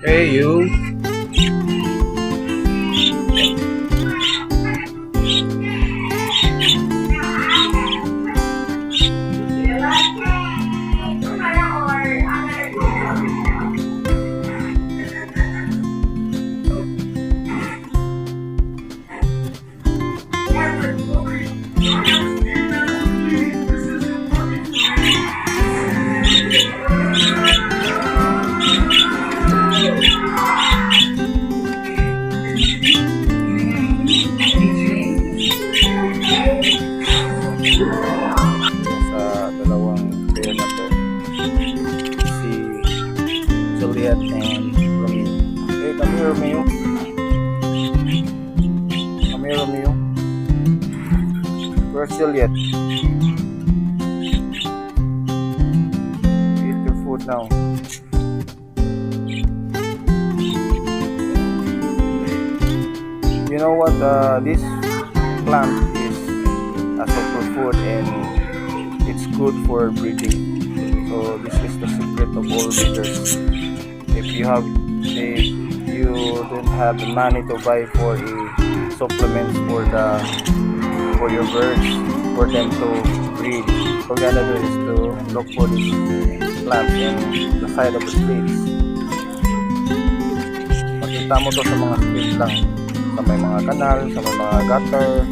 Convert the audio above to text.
Hey, you. Sa dalawang pair na to, si Juliet and Romeo. Hey, come here, Romeo. Come here, Romeo. Where's Juliet? Eat your food now. You know what? This plant is a superfood and it's good for breeding. So this is the secret of all breeders. If you don't have the money to buy for a supplements for your birds for them to breed, all you gotta do is to look for this plant in the side of the streets. Makita mo to sa mga street lang, sa may mga kanal, sa may mga gutter.